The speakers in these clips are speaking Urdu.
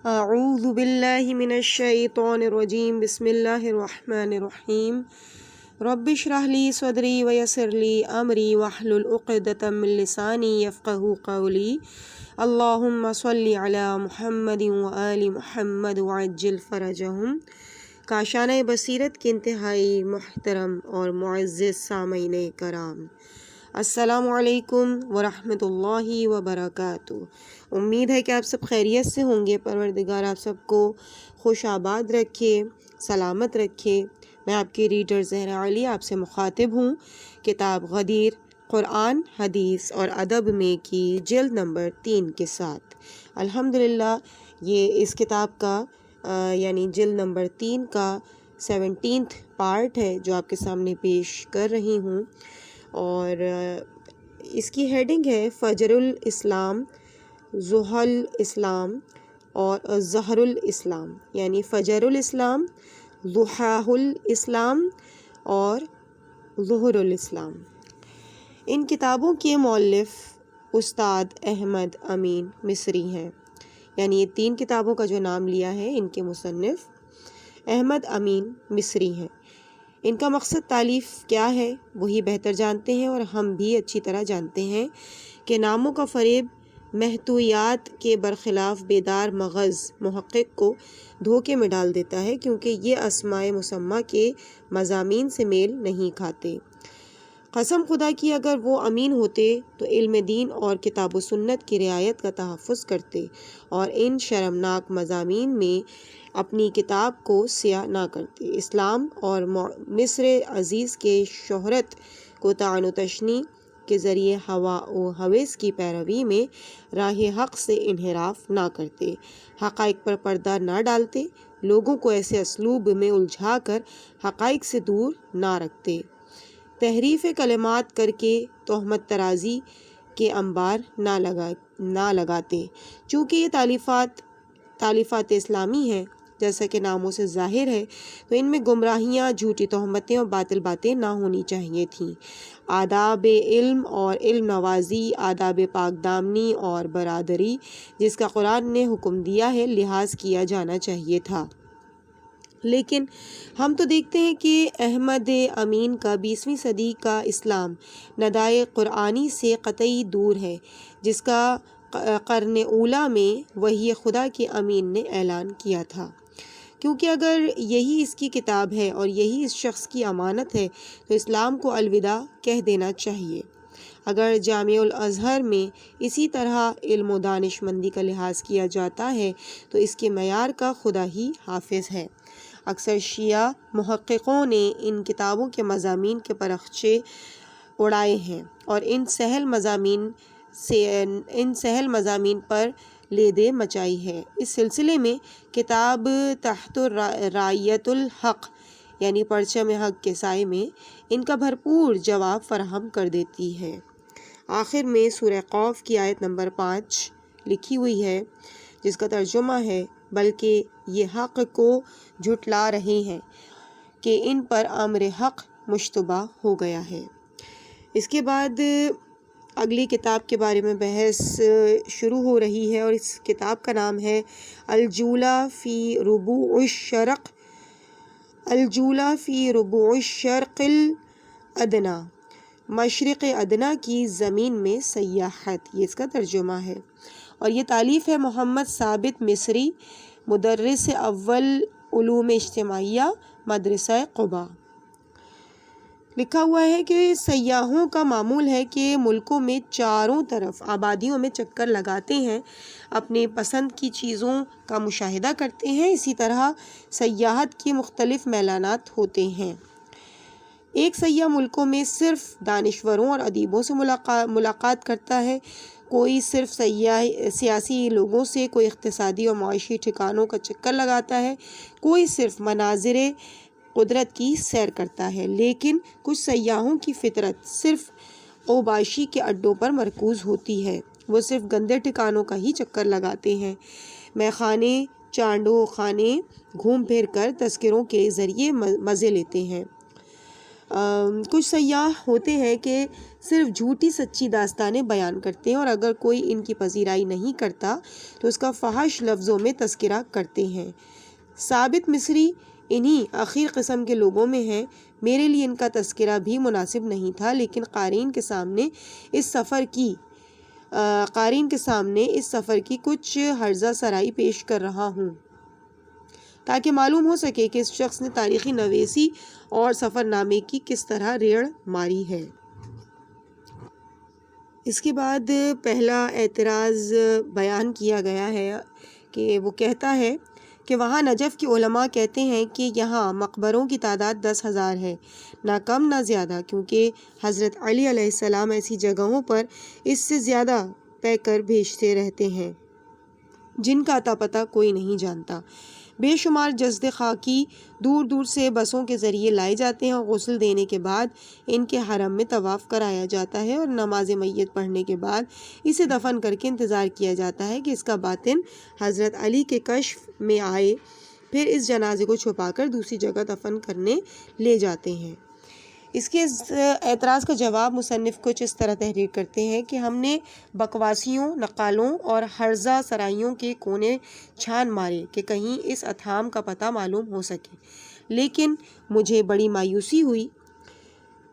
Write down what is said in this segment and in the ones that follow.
اعوذ باللہ من الشیطان الرجیم بسم اللہ الرحمن الرحیم رب اشرح لی صدری ویسر لی امری واحلل عقدۃ من لسانی یفقہوا قولی اللہم صلی علی محمد وآل محمد وعجل فرجہم۔ کاشانہ بصیرت کے انتہائی محترم اور معزز سامعین کرام، السلام علیکم ورحمۃ اللہ وبرکاتہ۔ امید ہے کہ آپ سب خیریت سے ہوں گے۔ پروردگار آپ سب کو خوش آباد رکھے، سلامت رکھے۔ میں آپ کی ریڈر زہرا علی آپ سے مخاطب ہوں کتاب غدیر قرآن، حدیث اور ادب میں کی جلد نمبر 3 کے ساتھ۔ الحمدللہ یہ اس کتاب کا یعنی جلد نمبر 3 کا 17th پارٹ ہے جو آپ کے سامنے پیش کر رہی ہوں، اور اس کی ہیڈنگ ہے فجر الاسلام، ضحی الاسلام اور ظہر الاسلام، یعنی فجر الاسلام، ضحی الاسلام اور ظہر الاسلام۔ ان کتابوں کے مؤلف استاد احمد امین مصری ہیں، یعنی یہ 3 کتابوں کا جو نام لیا ہے ان کے مصنف احمد امین مصری ہیں۔ ان کا مقصد تالیف کیا ہے وہی بہتر جانتے ہیں، اور ہم بھی اچھی طرح جانتے ہیں کہ ناموں کا فریب محتویات کے برخلاف بیدار مغز محقق کو دھوکے میں ڈال دیتا ہے، کیونکہ یہ اسماء مسمى کے مضامین سے میل نہیں کھاتے۔ قسم خدا کی اگر وہ امین ہوتے تو علم دین اور کتاب و سنت کی رعایت کا تحفظ کرتے اور ان شرمناک مضامین میں اپنی کتاب کو سیاہ نہ کرتے۔ اسلام اور مصر عزیز کے شہرت کو طعن و تشنیع کے ذریعے ہوا و ہویس کی پیروی میں راہ حق سے انحراف نہ کرتے، حقائق پر پردہ نہ ڈالتے، لوگوں کو ایسے اسلوب میں الجھا کر حقائق سے دور نہ رکھتے، تحریف کلمات کر کے تہمت ترازی کے انبار نہ لگاتے۔ چونکہ یہ تالیفات اسلامی ہیں، جیسا کہ ناموں سے ظاہر ہے، تو ان میں گمراہیاں، جھوٹی تہمتیں اور باطل باتیں نہ ہونی چاہیے تھیں۔ آداب علم اور علم نوازی، آداب پاک دامنی اور برادری جس کا قرآن نے حکم دیا ہے، لحاظ کیا جانا چاہیے تھا۔ لیکن ہم تو دیکھتے ہیں کہ احمد امین کا 20ویں صدی کا اسلام ندائے قرآنی سے قطعی دور ہے، جس کا قرن اولیٰ میں وحی خدا کے امین نے اعلان کیا تھا۔ کیونکہ اگر یہی اس کی کتاب ہے اور یہی اس شخص کی امانت ہے تو اسلام کو الوداع کہہ دینا چاہیے۔ اگر جامع الازہر میں اسی طرح علم و دانش مندی کا لحاظ کیا جاتا ہے تو اس کے معیار کا خدا ہی حافظ ہے۔ اکثر شیعہ محققوں نے ان کتابوں کے مضامین کے پرخچے اڑائے ہیں اور ان سہل مضامین پر لیدے مچائی ہے۔ اس سلسلے میں کتاب تحت رایت الحق یعنی پرچم حق کے سائے میں ان کا بھرپور جواب فراہم کر دیتی ہے۔ آخر میں سورہ قوف کی آیت نمبر 5 لکھی ہوئی ہے، جس کا ترجمہ ہے بلکہ یہ حق کو جھٹلا رہے ہیں کہ ان پر امر حق مشتبہ ہو گیا ہے۔ اس کے بعد اگلی کتاب کے بارے میں بحث شروع ہو رہی ہے، اور اس کتاب کا نام ہے الجولہ فی ربوع الشرق الادنیٰ، مشرق ادنیٰ کی زمین میں سیاحت، یہ اس کا ترجمہ ہے، اور یہ تالیف ہے محمد ثابت مصری، مدرس اول علوم اجتماعیہ، مدرسہ قباء۔ لکھا ہوا ہے کہ سیاحوں کا معمول ہے کہ ملکوں میں چاروں طرف آبادیوں میں چکر لگاتے ہیں، اپنے پسند کی چیزوں کا مشاہدہ کرتے ہیں۔ اسی طرح سیاحت کے مختلف میلانات ہوتے ہیں۔ ایک سیاح ملکوں میں صرف دانشوروں اور ادیبوں سے ملاقات کرتا ہے، کوئی صرف سیاسی لوگوں سے، کوئی اقتصادی اور معاشی ٹھکانوں کا چکر لگاتا ہے، کوئی صرف مناظر قدرت کی سیر کرتا ہے۔ لیکن کچھ سیاحوں کی فطرت صرف اوباشی کے اڈوں پر مرکوز ہوتی ہے، وہ صرف گندے ٹھکانوں کا ہی چکر لگاتے ہیں، میخانے، چانڈو خانے گھوم پھر کر تذکروں کے ذریعے مزے لیتے ہیں۔ کچھ سیاح ہوتے ہیں کہ صرف جھوٹی سچی داستانیں بیان کرتے ہیں، اور اگر کوئی ان کی پذیرائی نہیں کرتا تو اس کا فحش لفظوں میں تذکرہ کرتے ہیں۔ ثابت مصری انہی اخیر قسم کے لوگوں میں ہے۔ میرے لیے ان کا تذکرہ بھی مناسب نہیں تھا، لیکن قارئین کے سامنے اس سفر کی کچھ ہرزہ سرائی پیش کر رہا ہوں تاکہ معلوم ہو سکے کہ اس شخص نے تاریخی نویسی اور سفر نامے کی کس طرح ریڑھ ماری ہے۔ اس کے بعد پہلا اعتراض بیان کیا گیا ہے کہ وہ کہتا ہے کہ وہاں نجف کے علماء کہتے ہیں کہ یہاں مقبروں کی تعداد 10,000 ہے، نہ کم نہ زیادہ، کیونکہ حضرت علی علیہ السلام ایسی جگہوں پر اس سے زیادہ پیکر بھیجتے رہتے ہیں جن کا اتا پتہ کوئی نہیں جانتا۔ بے شمار جسد خاکی دور دور سے بسوں کے ذریعے لائے جاتے ہیں، اور غسل دینے کے بعد ان کے حرم میں طواف کرایا جاتا ہے، اور نماز میت پڑھنے کے بعد اسے دفن کر کے انتظار کیا جاتا ہے کہ اس کا باطن حضرت علی کے کشف میں آئے، پھر اس جنازے کو چھپا کر دوسری جگہ دفن کرنے لے جاتے ہیں۔ اس کے اعتراض کا جواب مصنف کچھ اس طرح تحریر کرتے ہیں کہ ہم نے بکواسیوں، نقالوں اور ہرزہ سرائیوں کے کونے چھان مارے کہ کہیں اس اتھام کا پتہ معلوم ہو سکے، لیکن مجھے بڑی مایوسی ہوئی۔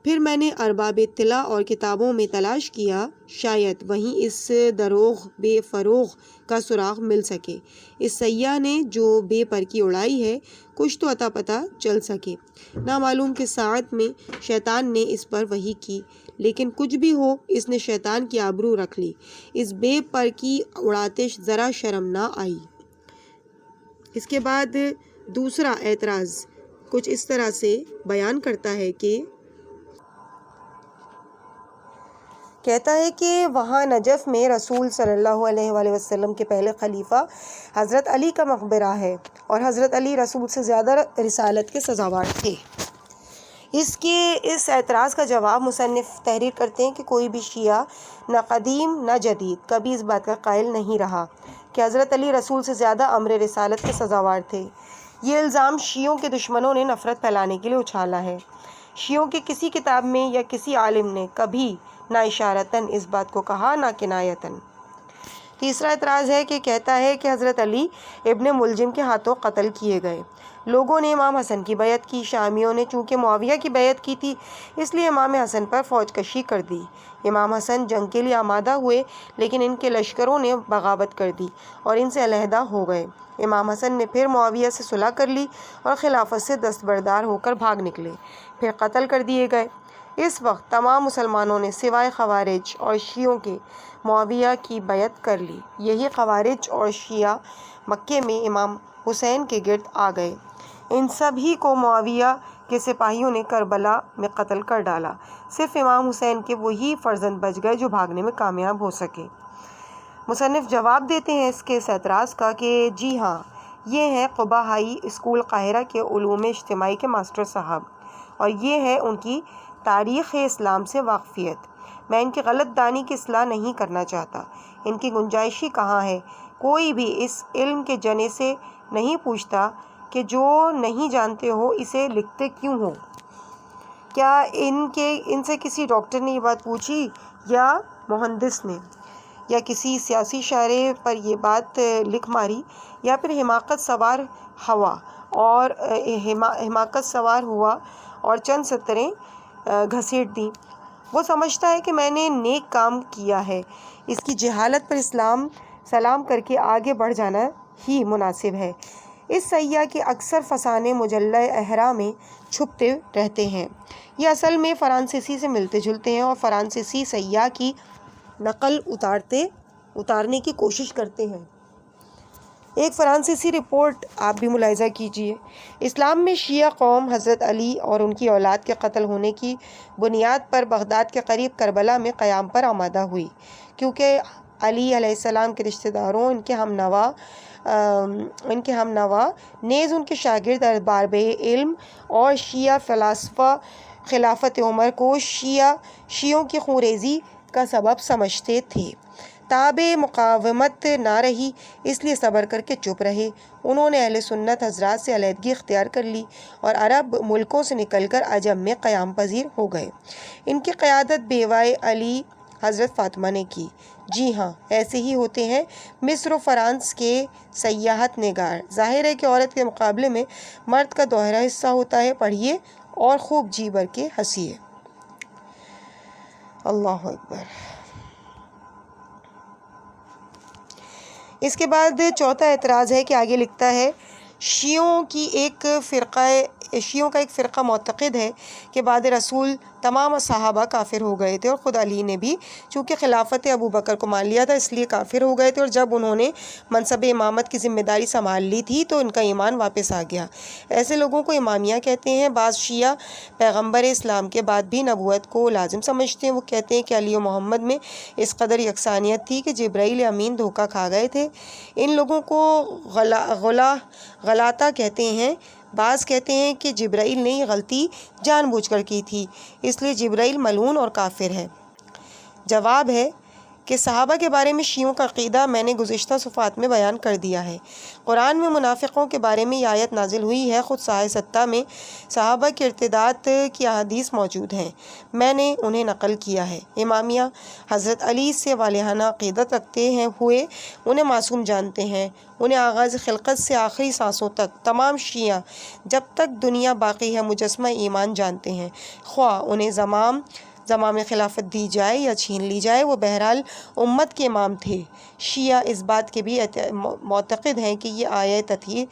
پھر میں نے ارباب اطلاع اور کتابوں میں تلاش کیا، شاید وہیں اس دروغ بے فروغ کا سراغ مل سکے۔ اس سیاح نے جو بے پر کی اڑائی ہے، کچھ تو اتا پتہ چل سکے۔ نامعلوم کے ساعت میں شیطان نے اس پر وحی کی، لیکن کچھ بھی ہو اس نے شیطان کی آبرو رکھ لی۔ اس بے پر کی اڑاتش ذرا شرم نہ آئی۔ اس کے بعد دوسرا اعتراض کچھ اس طرح سے بیان کرتا ہے کہ کہتا ہے کہ وہاں نجف میں رسول صلی اللہ علیہ وآلہ وسلم کے پہلے خلیفہ حضرت علی کا مقبرہ ہے، اور حضرت علی رسول سے زیادہ رسالت کے سزاوار تھے۔ اس اعتراض کا جواب مصنف تحریر کرتے ہیں کہ کوئی بھی شیعہ نہ قدیم نہ جدید کبھی اس بات کا قائل نہیں رہا کہ حضرت علی رسول سے زیادہ امر رسالت کے سزاوار تھے۔ یہ الزام شیعوں کے دشمنوں نے نفرت پھیلانے کے لیے اچھالا ہے۔ شیعوں کے کسی کتاب میں یا کسی عالم نے کبھی نہ اشارتاً اس بات کو کہا، نہ کنایتاً۔ تیسرا اعتراض ہے کہ کہتا ہے کہ حضرت علی ابن ملجم کے ہاتھوں قتل کیے گئے۔ لوگوں نے امام حسن کی بیعت کی۔ شامیوں نے چونکہ معاویہ کی بیعت کی تھی، اس لیے امام حسن پر فوج کشی کر دی۔ امام حسن جنگ کے لیے آمادہ ہوئے، لیکن ان کے لشکروں نے بغاوت کر دی اور ان سے علیحدہ ہو گئے۔ امام حسن نے پھر معاویہ سے صلح کر لی اور خلافت سے دستبردار ہو کر بھاگ نکلے، پھر قتل کر دیے گئے۔ اس وقت تمام مسلمانوں نے سوائے خوارج اور شیعوں کے معاویہ کی بیعت کر لی۔ یہی خوارج اور شیعہ مکے میں امام حسین کے گرد آ گئے۔ ان سبھی کو معاویہ کے سپاہیوں نے کربلا میں قتل کر ڈالا۔ صرف امام حسین کے وہی فرزند بچ گئے جو بھاگنے میں کامیاب ہو سکے۔ مصنف جواب دیتے ہیں اس اعتراض کا کہ جی ہاں، یہ ہیں قبہ ہائی اسکول قاہرہ کے علوم اجتماعی کے ماسٹر صاحب، اور یہ ہے ان کی تاریخ اسلام سے واقفیت۔ میں ان کی غلط دانی کی اصلاح نہیں کرنا چاہتا۔ ان کی گنجائش ہی کہاں ہے؟ کوئی بھی اس علم کے جنے سے نہیں پوچھتا کہ جو نہیں جانتے ہو اسے لکھتے کیوں ہو؟ کیا ان سے کسی ڈاکٹر نے یہ بات پوچھی، یا مہندس نے، یا کسی سیاسی شاعر پر یہ بات لکھ ماری، یا پھر حماقت سوار ہوا اور چند سطریں گھسیٹ دیں؟ وہ سمجھتا ہے کہ میں نے نیک کام کیا ہے۔ اس کی جہالت پر سلام کر کے آگے بڑھ جانا ہی مناسب ہے۔ اس سیاح کے اکثر فسانے مجلہ احرا میں چھپتے رہتے ہیں۔ یہ اصل میں فرانسیسی سے ملتے جلتے ہیں اور فرانسیسی سیاح کی نقل اتارنے کی کوشش کرتے ہیں۔ ایک فرانسیسی رپورٹ آپ بھی ملاحظہ کیجیے۔ اسلام میں شیعہ قوم حضرت علی اور ان کی اولاد کے قتل ہونے کی بنیاد پر بغداد کے قریب کربلا میں قیام پر آمادہ ہوئی، کیونکہ علی علیہ السلام کے رشتہ داروں، ان کے ہم نوا نیز ان کے شاگرد ارباب علم اور شیعہ فلاسفہ خلافت عمر کو شیعوں کی خونریزی کا سبب سمجھتے تھے۔ تابع مقاومت نہ رہی، اس لیے صبر کر کے چپ رہے۔ انہوں نے اہل سنت حضرات سے علیحدگی اختیار کر لی اور عرب ملکوں سے نکل کر عجم میں قیام پذیر ہو گئے۔ ان کی قیادت بیوائے علی حضرت فاطمہ نے کی۔ جی ہاں، ایسے ہی ہوتے ہیں مصر و فرانس کے سیاحت نگار۔ ظاہر ہے کہ عورت کے مقابلے میں مرد کا دوہرا حصہ ہوتا ہے۔ پڑھیے اور خوب جی بھر کے ہنسیے۔ اللہ اکبر۔ اس کے بعد چوتھا اعتراض ہے کہ آگے لکھتا ہے شیعوں کا ایک فرقہ معتقد ہے کہ بعد رسول تمام صحابہ کافر ہو گئے تھے اور خود علی نے بھی چونکہ خلافت ابو بکر کو مان لیا تھا اس لیے کافر ہو گئے تھے، اور جب انہوں نے منصب امامت کی ذمہ داری سنبھال لی تھی تو ان کا ایمان واپس آ گیا۔ ایسے لوگوں کو امامیہ کہتے ہیں۔ بعض شیعہ پیغمبر اسلام کے بعد بھی نبوت کو لازم سمجھتے ہیں۔ وہ کہتے ہیں کہ علی و محمد میں اس قدر یکسانیت تھی کہ جبرائیل امین دھوکہ کھا گئے تھے۔ ان لوگوں کو غلاطہ کہتے ہیں۔ بعض کہتے ہیں کہ جبرائیل نے یہ غلطی جان بوجھ کر کی تھی، اس لیے جبرائیل ملعون اور کافر ہے۔ جواب ہے کہ صحابہ کے بارے میں شیعوں کا عقیدہ میں نے گزشتہ صفحات میں بیان کر دیا ہے۔ قرآن میں منافقوں کے بارے میں یہ آیت نازل ہوئی ہے۔ خود صحیح 7 میں صحابہ کے ارتداد کی احادیث موجود ہیں، میں نے انہیں نقل کیا ہے۔ امامیہ حضرت علی سے والہانہ عقیدت رکھتے ہوئے انہیں معصوم جانتے ہیں۔ انہیں آغاز خلقت سے آخری سانسوں تک تمام شیعہ جب تک دنیا باقی ہے مجسمہ ایمان جانتے ہیں، خواہ انہیں زمام خلافت دی جائے یا چھین لی جائے، وہ بہرحال امت کے امام تھے۔ شیعہ اس بات کے بھی معتقد ہیں کہ یہ آیت تطہیر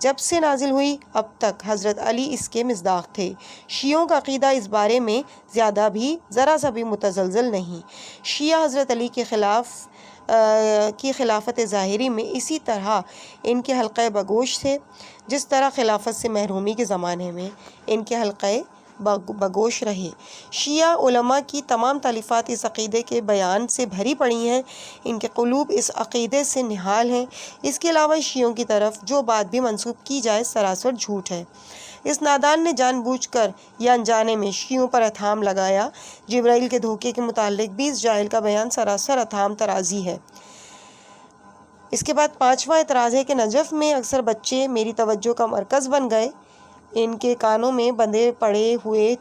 جب سے نازل ہوئی اب تک حضرت علی اس کے مصداق تھے۔ شیعوں کا عقیدہ اس بارے میں زیادہ بھی ذرا سا بھی متزلزل نہیں۔ شیعہ حضرت علی کے خلافت ظاہری میں اسی طرح ان کے حلقہ بگوش تھے جس طرح خلافت سے محرومی کے زمانے میں ان کے حلقہ بگوش رہے۔ شیعہ علماء کی تمام تالیفات اس عقیدے کے بیان سے بھری پڑی ہیں، ان کے قلوب اس عقیدے سے نہال ہیں۔ اس کے علاوہ شیعوں کی طرف جو بات بھی منسوب کی جائے سراسر جھوٹ ہے۔ اس نادان نے جان بوجھ کر یا انجانے میں شیعوں پر اتہام لگایا۔ جبرائیل کے دھوکے کے متعلق بھی اس جاہل کا بیان سراسر اتہام ترازی ہے۔ اس کے بعد 5واں اعتراض ہے کہ نجف میں اکثر بچے میری توجہ کا مرکز بن گئے۔ ان کے کانوں میں بندے پڑے ہوئے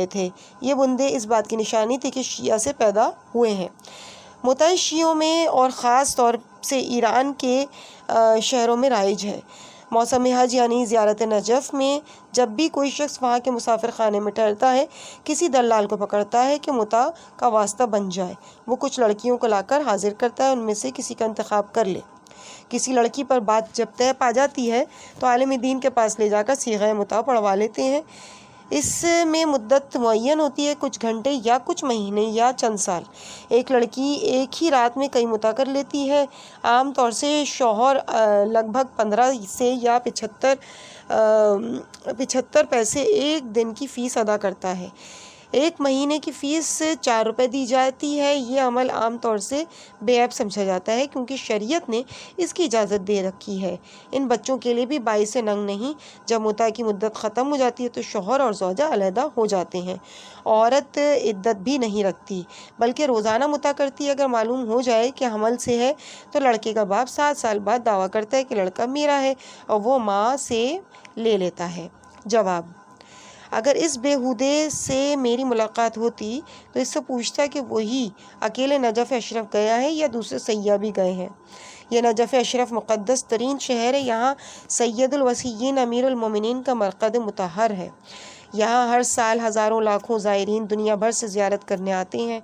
تھے۔ یہ بندے اس بات کی نشانی تھی کہ شیعہ سے پیدا ہوئے ہیں۔ متعدد شیعوں میں اور خاص طور سے ایران کے شہروں میں رائج ہے۔ موسم حج یعنی زیارت نجف میں جب بھی کوئی شخص وہاں کے مسافر خانے میں ٹھہرتا ہے کسی دلال کو پکڑتا ہے کہ متع کا واسطہ بن جائے۔ وہ کچھ لڑکیوں کو لا کر حاضر کرتا ہے، ان میں سے کسی کا انتخاب کر لے۔ کسی لڑکی پر بات جب طے پا جاتی ہے تو عالم دین کے پاس لے جا کر صیغہ متع پڑھوا لیتے ہیں۔ اس میں مدت معین ہوتی ہے، کچھ گھنٹے یا کچھ مہینے یا چند سال۔ ایک لڑکی ایک ہی رات میں کئی متع کر لیتی ہے۔ عام طور سے شوہر لگ بھگ 15 سے یا 75 پیسے ایک دن کی فیس ادا کرتا ہے۔ ایک مہینے کی فیس 4 روپے دی جاتی ہے۔ یہ عمل عام طور سے بے عیب سمجھا جاتا ہے کیونکہ شریعت نے اس کی اجازت دے رکھی ہے۔ ان بچوں کے لیے بھی باعث ننگ نہیں۔ جب متع کی مدت ختم ہو جاتی ہے تو شوہر اور زوجہ علیحدہ ہو جاتے ہیں۔ عورت عدت بھی نہیں رکھتی بلکہ روزانہ متع کرتی ہے۔ اگر معلوم ہو جائے کہ حمل سے ہے تو لڑکے کا باپ 7 سال بعد دعویٰ کرتا ہے کہ لڑکا میرا ہے اور وہ ماں سے لے لیتا ہے۔ جواب: اگر اس بیہودے سے میری ملاقات ہوتی تو اس سے پوچھتا کہ وہی اکیلے نجف اشرف گیا ہے یا دوسرے سیاح بھی گئے ہیں۔ یہ نجف اشرف مقدس ترین شہر ہے۔ یہاں سید الوصیین امیر المومنین کا مرقد مطہر ہے۔ یہاں ہر سال ہزاروں لاکھوں زائرین دنیا بھر سے زیارت کرنے آتے ہیں۔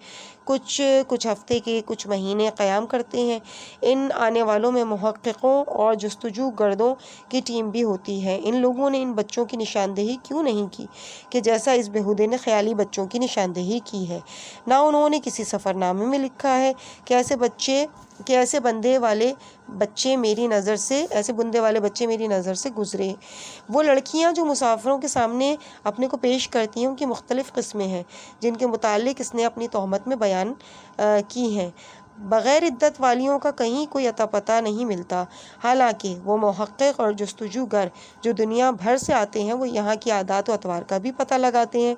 کچھ ہفتے کے کچھ مہینے قیام کرتے ہیں۔ ان آنے والوں میں محققوں اور جستجو گردوں کی ٹیم بھی ہوتی ہے۔ ان لوگوں نے ان بچوں کی نشاندہی کیوں نہیں کی کہ جیسا اس بیہودے نے خیالی بچوں کی نشاندہی کی ہے؟ نہ انہوں نے کسی سفر نامے میں لکھا ہے کہ ایسے بندے والے بچے میری نظر سے گزرے۔ وہ لڑکیاں جو مسافروں کے سامنے اپنے کو پیش کرتی ہیں ان کی مختلف قسمیں ہیں جن کے متعلق اس نے اپنی تہمت میں بیان کی ہیں۔ بغیر عدت والیوں کا کہیں کوئی اتا پتہ نہیں ملتا، حالانکہ وہ محقق اور جستجو گر جو دنیا بھر سے آتے ہیں وہ یہاں کی عادات و اطوار کا بھی پتہ لگاتے ہیں۔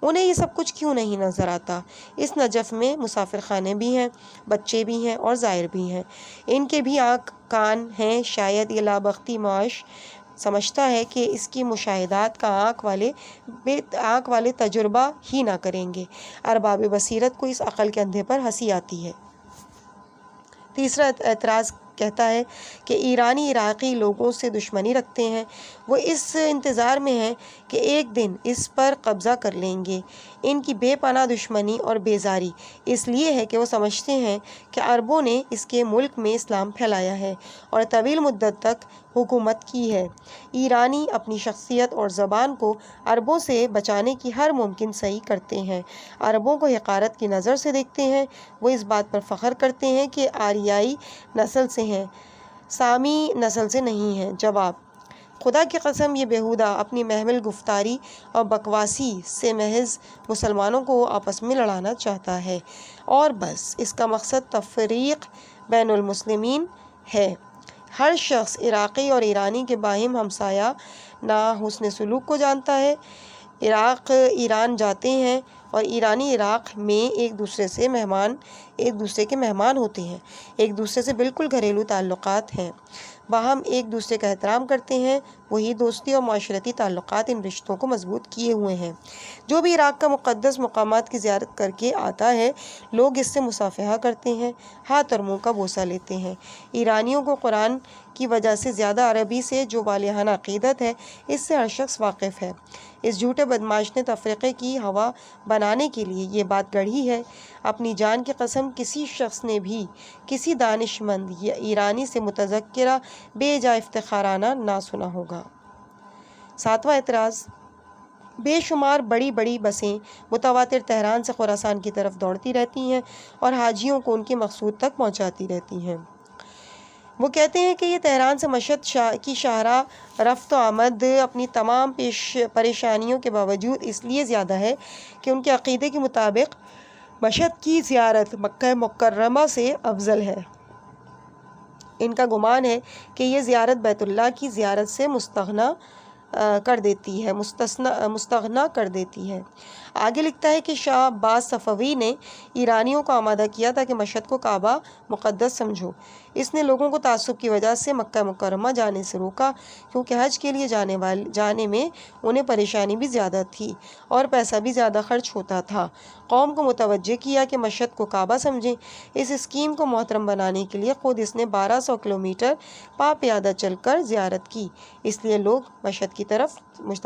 انہیں یہ سب کچھ کیوں نہیں نظر آتا؟ اس نجف میں مسافر خانے بھی ہیں، بچے بھی ہیں اور زائر بھی ہیں، ان کے بھی آنکھ کان ہیں۔ شاید یہ لابختی معاش سمجھتا ہے کہ اس کی مشاہدات کا آنکھ والے تجربہ ہی نہ کریں گے۔ ارباب بصیرت کو اس عقل کے اندھے پر ہنسی آتی ہے۔ تیسرا اعتراض کہتا ہے کہ ایرانی عراقی لوگوں سے دشمنی رکھتے ہیں، وہ اس انتظار میں ہیں کہ ایک دن اس پر قبضہ کر لیں گے۔ ان کی بے پناہ دشمنی اور بیزاری اس لیے ہے کہ وہ سمجھتے ہیں کہ عربوں نے اس کے ملک میں اسلام پھیلایا ہے اور طویل مدت تک حکومت کی ہے۔ ایرانی اپنی شخصیت اور زبان کو عربوں سے بچانے کی ہر ممکن سعی کرتے ہیں، عربوں کو حقارت کی نظر سے دیکھتے ہیں۔ وہ اس بات پر فخر کرتے ہیں کہ آریائی نسل سے ہیں، سامی نسل سے نہیں ہیں۔ جواب: خدا کی قسم، یہ بیہودہ اپنی محمل گفتاری اور بکواسی سے محض مسلمانوں کو آپس میں لڑانا چاہتا ہے اور بس۔ اس کا مقصد تفریق بین المسلمین ہے۔ ہر شخص عراقی اور ایرانی کے باہم ہمسایانہ حسن سلوک کو جانتا ہے۔ عراق ایران جاتے ہیں اور ایرانی عراق میں ایک دوسرے کے مہمان ہوتے ہیں، ایک دوسرے سے بالکل گھریلو تعلقات ہیں، باہم ایک دوسرے کا احترام کرتے ہیں۔ وہی دوستی اور معاشرتی تعلقات ان رشتوں کو مضبوط کیے ہوئے ہیں۔ جو بھی عراق کا مقدس مقامات کی زیارت کر کے آتا ہے، لوگ اس سے مصافحہ کرتے ہیں، ہاتھ اور منہ کا بوسہ لیتے ہیں۔ ایرانیوں کو قرآن کی وجہ سے زیادہ عربی سے جو والہانہ عقیدت ہے، اس سے ہر شخص واقف ہے۔ اس جھوٹے بدماش نے تفرقے کی ہوا بنانے کے لیے یہ بات گڑھی ہے۔ اپنی جان کی قسم، کسی شخص نے بھی کسی دانش مند یا ایرانی سے متذکرہ بے جا افتخارانہ نہ سنا ہوگا۔ ساتواں اعتراض: بے شمار بڑی بڑی بسیں متواتر تہران سے خراسان کی طرف دوڑتی رہتی ہیں اور حاجیوں کو ان کے مقصود تک پہنچاتی رہتی ہیں۔ وہ کہتے ہیں کہ یہ تہران سے مشہد کی شاہراہ رفت و آمد اپنی تمام پریشانیوں کے باوجود اس لیے زیادہ ہے کہ ان کے عقیدے کے مطابق مشہد کی زیارت مکہ مکرمہ سے افضل ہے۔ ان کا گمان ہے کہ یہ زیارت بیت اللہ کی زیارت سے مستغنا کر دیتی ہے۔ آگے لکھتا ہے کہ شاہ عباس صفوی نے ایرانیوں کو آمادہ کیا تھا کہ مشہد کو کعبہ مقدس سمجھو۔ اس نے لوگوں کو تعصب کی وجہ سے مکہ مکرمہ جانے سے روکا، کیونکہ حج کے لیے جانے میں انہیں پریشانی بھی زیادہ تھی اور پیسہ بھی زیادہ خرچ ہوتا تھا۔ قوم کو متوجہ کیا کہ مشہد کو کعبہ سمجھیں۔ اس اسکیم کو محترم بنانے کے لیے خود اس نے 1200 کلومیٹر پا پیادہ چل کر زیارت کی، اس لیے لوگ مشہد کی طرف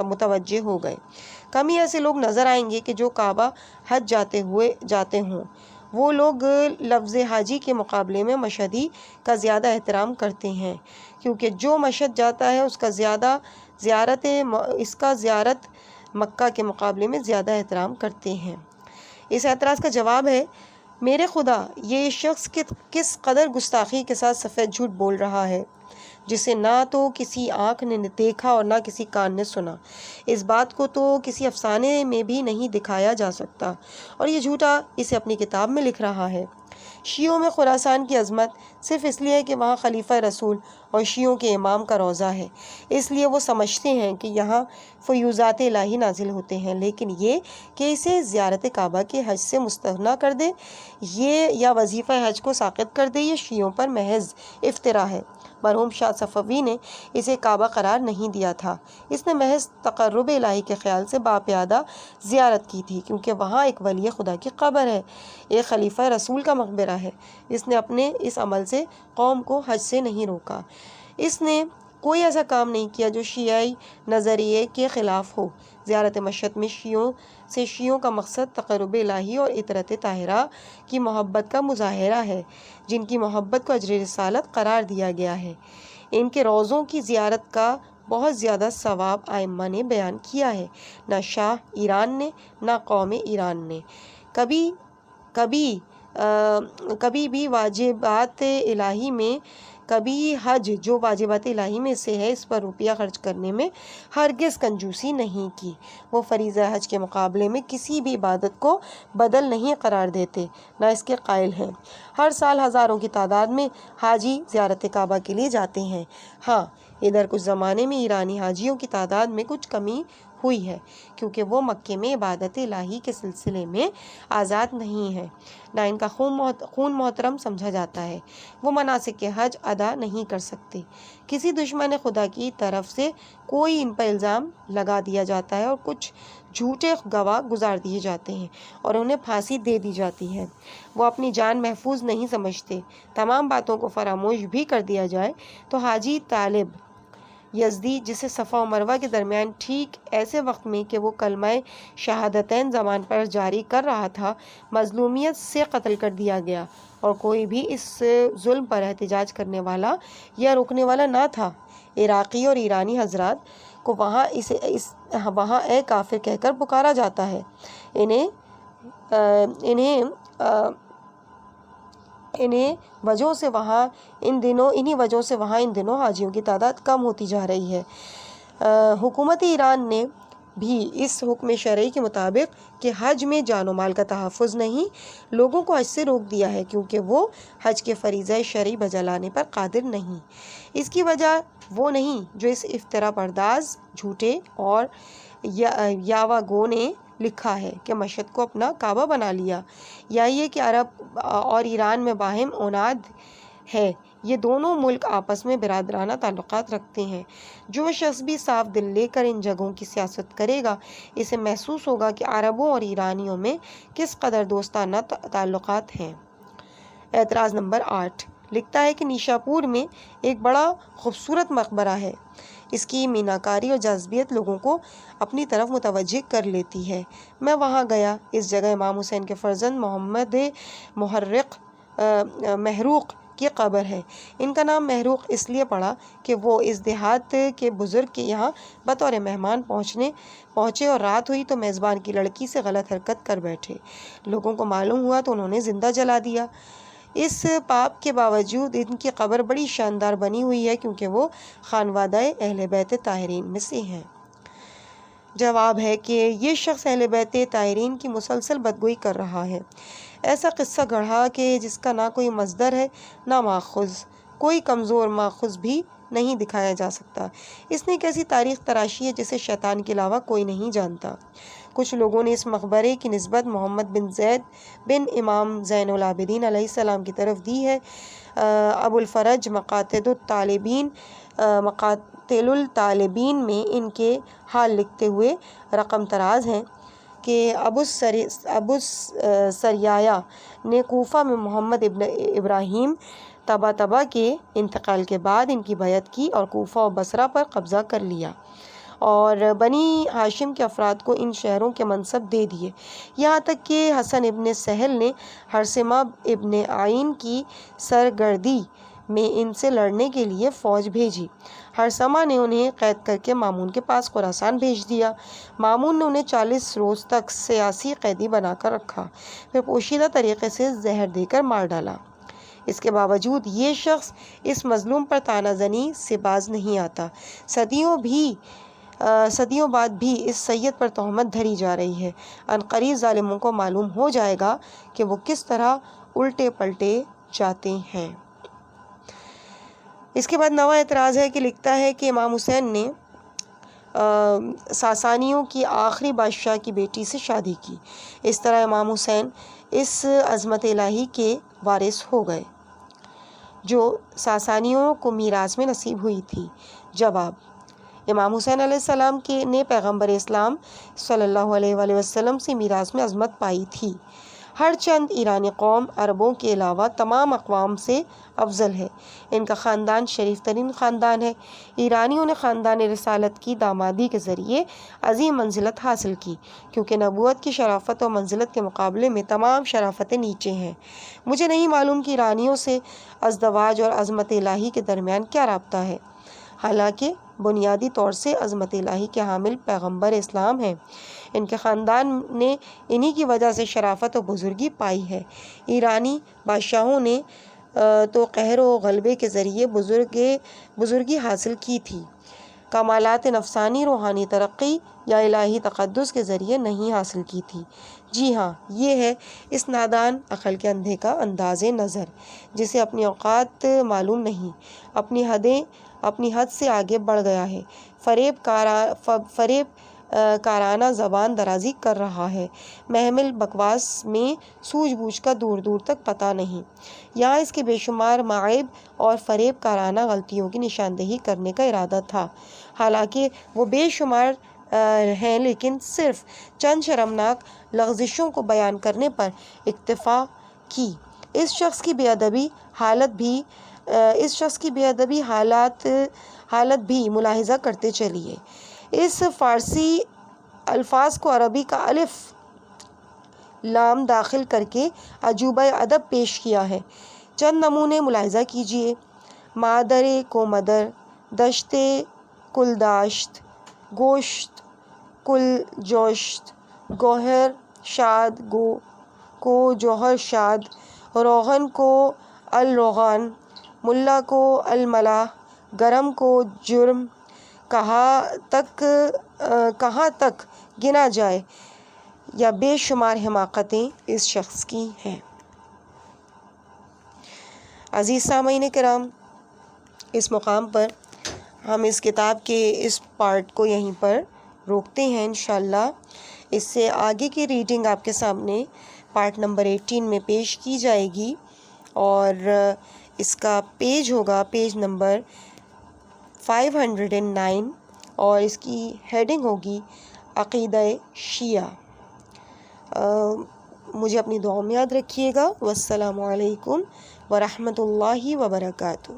متوجہ ہو گئے۔ کم ہی ایسے لوگ نظر آئیں گے کہ جو کعبہ حج جاتے ہوں۔ وہ لوگ لفظ حاجی کے مقابلے میں مشہدی کا زیادہ احترام کرتے ہیں، کیونکہ جو مشہد جاتا ہے اس کا زیارت مکہ کے مقابلے میں زیادہ احترام کرتے ہیں۔ اس اعتراض کا جواب ہے: میرے خدا، یہ شخص کس قدر گستاخی کے ساتھ سفید جھوٹ بول رہا ہے، جسے نہ تو کسی آنکھ نے دیکھا اور نہ کسی کان نے سنا۔ اس بات کو تو کسی افسانے میں بھی نہیں دکھایا جا سکتا، اور یہ جھوٹا اسے اپنی کتاب میں لکھ رہا ہے۔ شیعوں میں خراسان کی عظمت صرف اس لیے کہ وہاں خلیفہ رسول اور شیعوں کے امام کا روضہ ہے، اس لیے وہ سمجھتے ہیں کہ یہاں فیوضات الہی نازل ہوتے ہیں، لیکن یہ کہ اسے زیارت کعبہ کے حج سے مستغنا کر دے یا وظیفہ حج کو ساقط کر دے، یہ شیعوں پر محض افتراء ہے۔ مرحوم شاہ صفوی نے اسے کعبہ قرار نہیں دیا تھا، اس نے محض تقرب الہی کے خیال سے باپیادہ زیارت کی تھی، کیونکہ وہاں ایک ولی خدا کی قبر ہے، ایک خلیفہ رسول کا مقبرہ ہے۔ اس نے اپنے اس عمل سے قوم کو حج سے نہیں روکا۔ اس نے کوئی ایسا کام نہیں کیا جو شیعی نظریے کے خلاف ہو۔ زیارت مشہد میں شیعوں کا مقصد تقرب الہی اور عطرت طاہرہ کی محبت کا مظاہرہ ہے، جن کی محبت کو اجر رسالت قرار دیا گیا ہے۔ ان کے روضوں کی زیارت کا بہت زیادہ ثواب ائمہ نے بیان کیا ہے۔ نہ شاہ ایران نے نہ قوم ایران نے کبھی بھی واجبات الہی میں حج جو واجبات الہی میں سے ہے اس پر روپیہ خرچ کرنے میں ہرگز کنجوسی نہیں کی۔ وہ فریضہ حج کے مقابلے میں کسی بھی عبادت کو بدل نہیں قرار دیتے، نہ اس کے قائل ہیں۔ ہر سال ہزاروں کی تعداد میں حاجی زیارت کعبہ کے لیے جاتے ہیں۔ ہاں، ادھر کچھ زمانے میں ایرانی حاجیوں کی تعداد میں کچھ کمی ہوئی ہے، کیونکہ وہ مکے میں عبادت الہی کے سلسلے میں آزاد نہیں ہے، نہ ان کا خون محترم سمجھا جاتا ہے، وہ مناسک حج ادا نہیں کر سکتے۔ کسی دشمن خدا کی طرف سے کوئی ان پر الزام لگا دیا جاتا ہے اور کچھ جھوٹے گواہ گزار دیے جاتے ہیں اور انہیں پھانسی دے دی جاتی ہے، وہ اپنی جان محفوظ نہیں سمجھتے۔ تمام باتوں کو فراموش بھی کر دیا جائے تو حاجی طالب یزدی، جسے صفا و مروہ کے درمیان ٹھیک ایسے وقت میں کہ وہ کلمہ شہادتین زبان پر جاری کر رہا تھا، مظلومیت سے قتل کر دیا گیا، اور کوئی بھی اس ظلم پر احتجاج کرنے والا یا روکنے والا نہ تھا۔ عراقی اور ایرانی حضرات کو وہاں اے کافر کہہ کر پکارا جاتا ہے۔ انہی وجہوں سے وہاں ان دنوں حاجیوں کی تعداد کم ہوتی جا رہی ہے۔ حکومت ایران نے بھی اس حکم شرعی کے مطابق کہ حج میں جان و مال کا تحفظ نہیں، لوگوں کو حج سے روک دیا ہے، کیونکہ وہ حج کے فریضہ شرعی بجا لانے پر قادر نہیں۔ اس کی وجہ وہ نہیں جو اس افترا پرداز جھوٹے اور یاوہ نے لکھا ہے کہ مشہد کو اپنا کعبہ بنا لیا، یا یہ کہ عرب اور ایران میں باہم عناد ہے۔ یہ دونوں ملک آپس میں برادرانہ تعلقات رکھتے ہیں۔ جو شخص بھی صاف دل لے کر ان جگہوں کی سیاست کرے گا، اسے محسوس ہوگا کہ عربوں اور ایرانیوں میں کس قدر دوستانہ تعلقات ہیں۔ اعتراض نمبر 8 لکھتا ہے کہ نیشاپور میں ایک بڑا خوبصورت مقبرہ ہے، اس کی میناکاری اور جاذبیت لوگوں کو اپنی طرف متوجہ کر لیتی ہے۔ میں وہاں گیا۔ اس جگہ امام حسین کے فرزند محمد محروق کی قبر ہے۔ ان کا نام محروق اس لیے پڑا کہ وہ اس دیہات کے بزرگ کے یہاں بطور مہمان پہنچے اور رات ہوئی تو میزبان کی لڑکی سے غلط حرکت کر بیٹھے۔ لوگوں کو معلوم ہوا تو انہوں نے زندہ جلا دیا۔ اس پاپ کے باوجود ان کی قبر بڑی شاندار بنی ہوئی ہے، کیونکہ وہ خانوادہ اہل بیت طاہرین میں سے ہیں۔ جواب ہے کہ یہ شخص اہل بیت طاہرین کی مسلسل بدگوئی کر رہا ہے، ایسا قصہ گڑھا کہ جس کا نہ کوئی مصدر ہے نہ ماخذ، کوئی کمزور ماخذ بھی نہیں دکھایا جا سکتا۔ اس نے ایک ایسی تاریخ تراشی ہے جسے شیطان کے علاوہ کوئی نہیں جانتا۔ کچھ لوگوں نے اس مقبرے کی نسبت محمد بن زید بن امام زین العابدین علیہ السلام کی طرف دی ہے۔ ابو الفرج مقاتل الطالبین میں ان کے حال لکھتے ہوئے رقم تراز ہیں کہ ابو سریایا نے کوفہ میں محمد ابن ابراہیم طباطبا کے انتقال کے بعد ان کی بیعت کی اور کوفہ و بصرہ پر قبضہ کر لیا، اور بنی ہاشم کے افراد کو ان شہروں کے منصب دے دیے، یہاں تک کہ حسن ابن سہل نے ہرثمہ ابن عین کی سرگردی میں ان سے لڑنے کے لیے فوج بھیجی۔ ہرثمہ نے انہیں قید کر کے مامون کے پاس خراسان بھیج دیا۔ مامون نے انہیں 40 روز تک سیاسی قیدی بنا کر رکھا، پھر پوشیدہ طریقے سے زہر دے کر مار ڈالا۔ اس کے باوجود یہ شخص اس مظلوم پر طعنہ زنی سے باز نہیں آتا۔ صدیوں بعد بھی اس سید پر تہمت دھری جا رہی ہے۔ عنقریب ظالموں کو معلوم ہو جائے گا کہ وہ کس طرح الٹے پلٹے جاتے ہیں۔ اس کے بعد نواں اعتراض ہے کہ لکھتا ہے کہ امام حسین نے ساسانیوں کی آخری بادشاہ کی بیٹی سے شادی کی، اس طرح امام حسین اس عظمت الہی کے وارث ہو گئے جو ساسانیوں کو میراث میں نصیب ہوئی تھی۔ جواب: امام حسین علیہ السلام نے پیغمبر اسلام صلی اللہ علیہ وآلہ وسلم سے میراث میں عظمت پائی تھی۔ ہر چند ایرانی قوم عربوں کے علاوہ تمام اقوام سے افضل ہے۔ ان کا خاندان شریف ترین خاندان ہے۔ ایرانیوں نے خاندان رسالت کی دامادی کے ذریعے عظیم منزلت حاصل کی، کیونکہ نبوت کی شرافت و منزلت کے مقابلے میں تمام شرافتیں نیچے ہیں۔ مجھے نہیں معلوم کہ ایرانیوں سے ازدواج اور عظمت الہی کے درمیان کیا رابطہ ہے، حالانکہ بنیادی طور سے عظمت الہی کے حامل پیغمبر اسلام ہیں۔ ان کے خاندان نے انہی کی وجہ سے شرافت و بزرگی پائی ہے۔ ایرانی بادشاہوں نے تو قہر و غلبے کے ذریعے بزرگی حاصل کی تھی، کمالات نفسانی روحانی ترقی یا الہی تقدس کے ذریعے نہیں حاصل کی تھی۔ جی ہاں، یہ ہے اس نادان عقل کے اندھے کا انداز نظر جسے اپنی اوقات معلوم نہیں، اپنی حد سے آگے بڑھ گیا ہے۔ فریب کارانہ زبان درازی کر رہا ہے، محمل بکواس میں سوجھ بوجھ کا دور دور تک پتہ نہیں۔ یہاں اس کے بے شمار معائب اور فریب کارانہ غلطیوں کی نشاندہی کرنے کا ارادہ تھا، حالانکہ وہ بے شمار ہیں، لیکن صرف چند شرمناک لغزشوں کو بیان کرنے پر اکتفا کی۔ اس شخص کی بے ادبی حالت بھی ملاحظہ کرتے چلیے۔ اس فارسی الفاظ کو عربی کا الف لام داخل کر کے عجوبہ ادب پیش کیا ہے۔ چند نمونے ملاحظہ کیجیے: مادرِ کو مدر، دشتِ کل داشت، گوشت کل جوشت، گوہر شاد کو جوہر شاد، روغن کو الروغان، ملا کو الملا، گرم کو جرم۔ کہاں تک گنا جائے یا بے شمار حماقتیں اس شخص کی ہیں۔ عزیز سامعین کرام، اس مقام پر ہم اس کتاب کے اس پارٹ کو یہیں پر روکتے ہیں انشاءاللہ۔ اس سے آگے کی ریڈنگ آپ کے سامنے پارٹ نمبر 18 میں پیش کی جائے گی، اور اس کا پیج ہوگا پیج نمبر 509، اور اس کی ہیڈنگ ہوگی عقیدہ شیعہ۔ مجھے اپنی دعاؤں میں یاد رکھیے گا۔ والسلام علیکم ورحمۃ اللہ وبرکاتہ۔